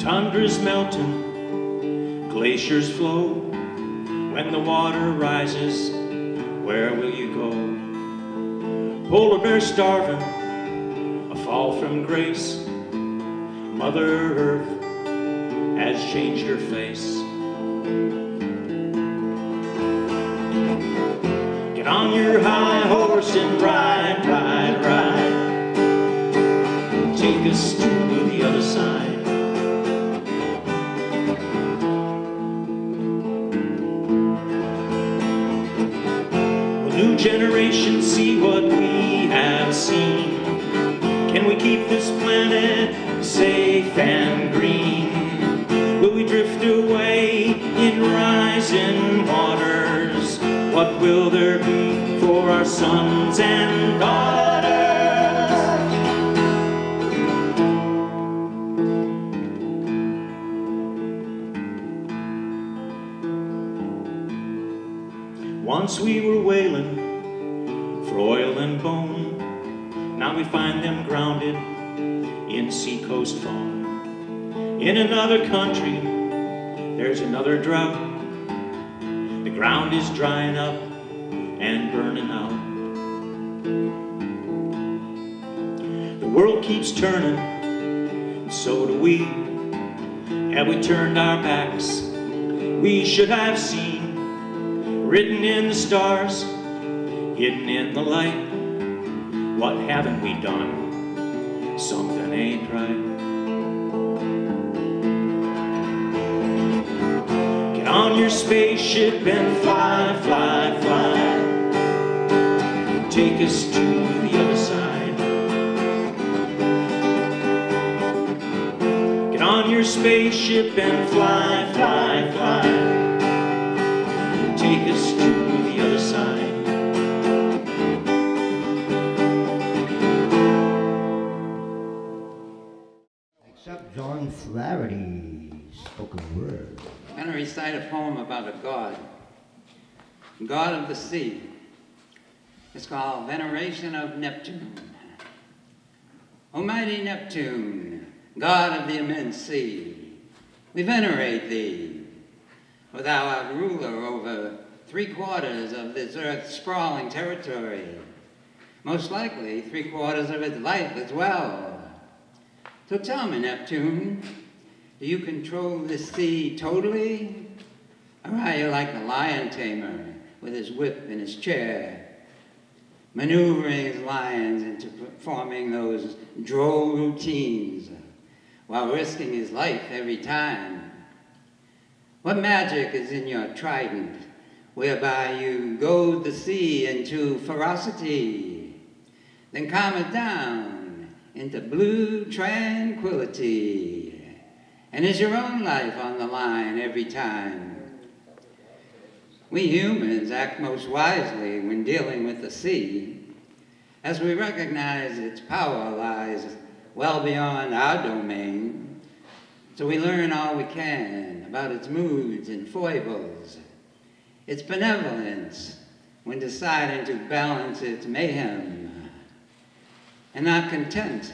Tundra's melting, glaciers flow. When the water rises, where will you go? Polar bear starving, a fall from grace. Mother Earth has changed her face. Get on your high horse and ride, ride, ride. Take us to the other side. New generations see what we have seen. Can we keep this planet safe and green? Will we drift away in rising waters? what will there be for our sons and daughters? Once we were wailing for oil and bone, now we find them grounded in seacoast foam. In another country, there's another drought. The ground is drying up and burning out. The world keeps turning, and so do we. Had we turned our backs, we should have seen, written in the stars, hidden in the light. What haven't we done? Something ain't right. Get on your spaceship and fly, fly, fly. Take us to the other side. Get on your spaceship and fly, fly, fly. Take us to the other side. Next up, John Flaherty, spoken word. I'm going to recite a poem about a god of the sea. It's called Veneration of Neptune. O mighty Neptune, god of the immense sea, we venerate thee. For thou art ruler over 3/4 of this earth's sprawling territory, most likely 3/4 of its life as well. So tell me, Neptune, do you control this sea totally? Or are you like the lion tamer with his whip and his chair, maneuvering his lions into performing those droll routines while risking his life every time? What magic is in your trident, whereby you goad the sea into ferocity, then calm it down into blue tranquility? And is your own life on the line every time? We humans act most wisely when dealing with the sea, as we recognize its power lies well beyond our domain. So we learn all we can about its moods and foibles, its benevolence when deciding to balance its mayhem, and not content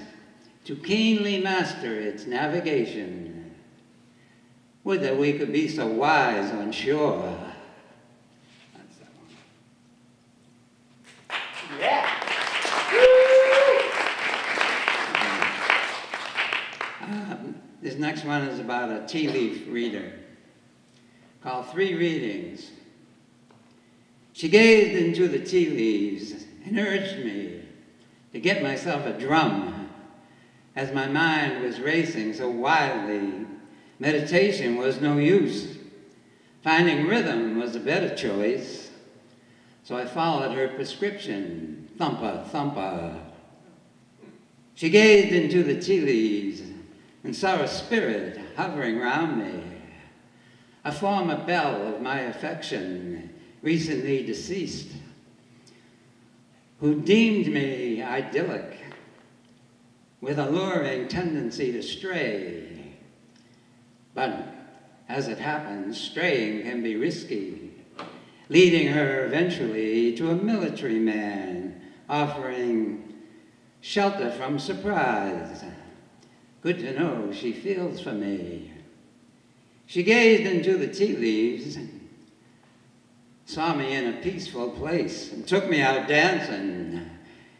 to keenly master its navigation. Would that we could be so wise on shore. That's that one. Yeah. This next one is about a tea leaf reader, called 3 Readings. She gazed into the tea leaves and urged me to get myself a drum. As my mind was racing so wildly, meditation was no use. Finding rhythm was a better choice. So I followed her prescription, thumper, thumper. She gazed into the tea leaves and saw a spirit hovering round me, a former belle of my affection, recently deceased, who deemed me idyllic, with alluring tendency to stray. But as it happens, straying can be risky, leading her eventually to a military man offering shelter from surprise. Good to know she feels for me. She gazed into the tea leaves, saw me in a peaceful place, and took me out dancing.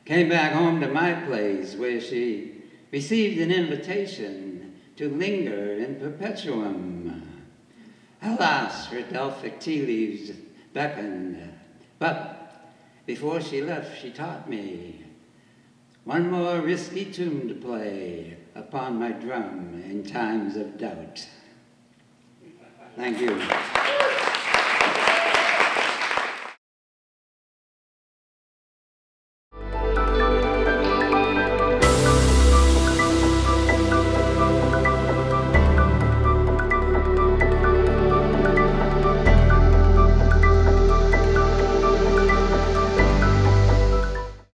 Came back home to my place, where she received an invitation to linger in perpetuum. Alas, her Delphic tea leaves beckoned, but before she left, she taught me one more risky tune to play upon my drum in times of doubt. Thank you.